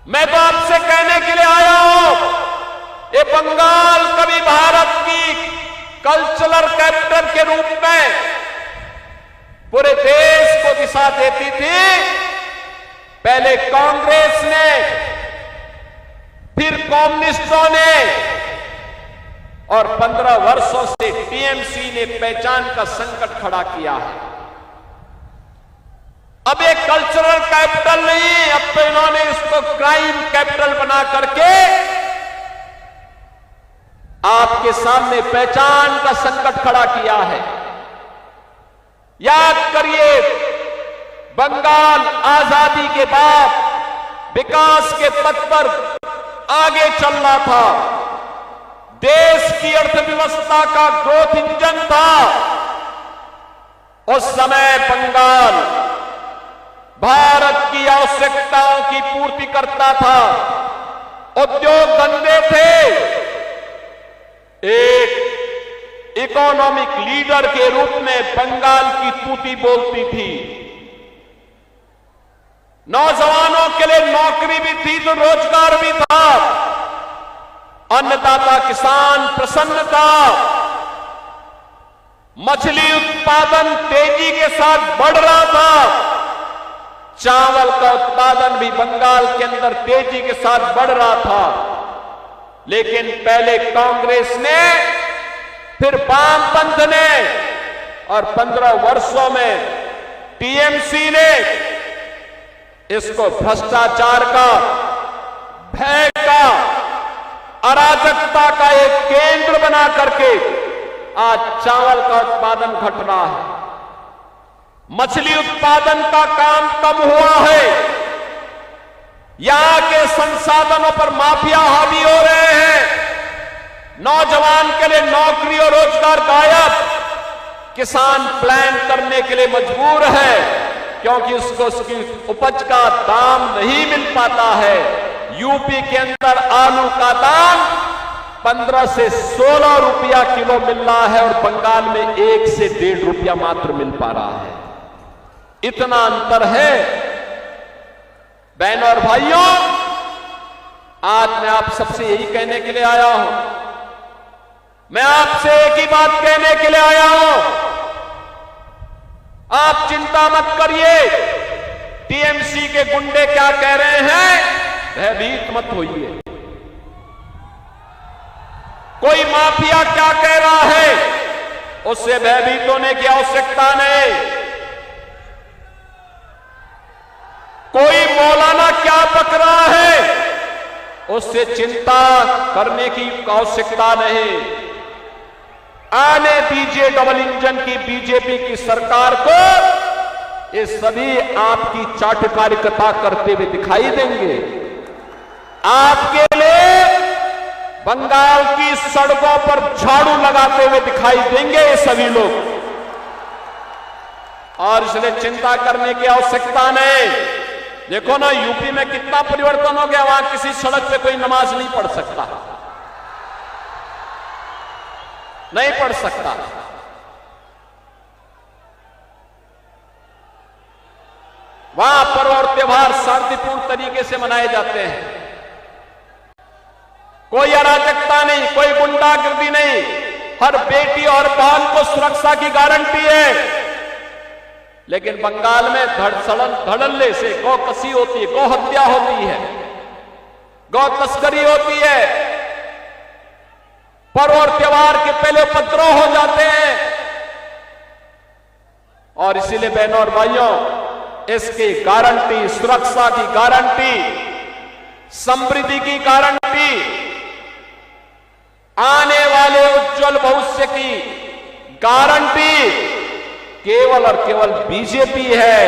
मैं तो आपसे कहने के लिए आया हूं, ये बंगाल कभी भारत की कल्चरल कैपिटल के रूप में पूरे देश को दिशा देती थी। पहले कांग्रेस ने, फिर कम्युनिस्टों ने, और 15 वर्षों से टीएमसी ने पहचान का संकट खड़ा किया है। अब एक कल्चरल कैपिटल नहीं, अब तो इन्होंने इसको क्राइम कैपिटल बना करके आपके सामने पहचान का संकट खड़ा किया है। याद करिए, बंगाल आजादी के बाद विकास के पथ पर आगे चल रहा था, देश की अर्थव्यवस्था का ग्रोथ इंजन था। उस समय बंगाल भारत की आवश्यकताओं की पूर्ति करता था, उद्योग धंधे थे। एक इकोनॉमिक लीडर के रूप में बंगाल की तूती बोलती थी। नौजवानों के लिए नौकरी भी थी तो रोजगार भी था। अन्नदाता किसान प्रसन्न था। मछली उत्पादन तेजी के साथ बढ़ रहा था। चावल का उत्पादन भी बंगाल के अंदर तेजी के साथ बढ़ रहा था। लेकिन पहले कांग्रेस ने, फिर वामपंथ ने, और 15 वर्षों में टीएमसी ने इसको भ्रष्टाचार का, भय का, अराजकता का एक केंद्र बना करके आज चावल का उत्पादन घट रहा है। मछली उत्पादन का काम कम हुआ है। यहां के संसाधनों पर माफिया हावी हो रहे हैं। नौजवान के लिए नौकरी और रोजगार गायब। किसान प्लान करने के लिए मजबूर है क्योंकि उसको उसकी उपज का दाम नहीं मिल पाता है। यूपी के अंदर आलू का दाम 15 से 16 रुपया किलो मिल रहा है और बंगाल में 1 से 1.5 रुपया मात्र मिल पा रहा है। इतना अंतर है। बहनों और भाइयों, आज मैं आप सबसे यही कहने के लिए आया हूं। मैं आपसे एक ही बात कहने के लिए आया हूं। आप चिंता मत करिए। टीएमसी के गुंडे क्या कह रहे हैं, भयभीत मत होइए। कोई माफिया क्या कह रहा है, उससे भयभीत होने की आवश्यकता नहीं। कोई मौलाना क्या पक रहा है, उससे चिंता करने की आवश्यकता नहीं। आने दीजिए डबल इंजन की बीजेपी की सरकार को। ये सभी आपकी चाटुकारिता करते हुए दिखाई देंगे। आपके लिए बंगाल की सड़कों पर झाड़ू लगाते हुए दिखाई देंगे ये सभी लोग। और इसलिए चिंता करने की आवश्यकता नहीं। देखो ना, यूपी में कितना परिवर्तन हो गया। वहां किसी सड़क पे कोई नमाज नहीं पढ़ सकता, नहीं पढ़ सकता। वहां पर्व और त्योहार शांतिपूर्ण तरीके से मनाए जाते हैं। कोई अराजकता नहीं, कोई गुंडागर्दी नहीं। हर बेटी और बहन को सुरक्षा की गारंटी है। लेकिन बंगाल में धड़ल्ले से गौ कसी होती है, गौ हत्या होती है, गौ तस्करी होती है। पर्व और त्योहार के पहले उपद्रव हो जाते हैं। और इसीलिए बहनों और भाइयों, इसकी गारंटी, सुरक्षा की गारंटी, समृद्धि की गारंटी, आने वाले उज्जवल भविष्य की गारंटी केवल और केवल बीजेपी है।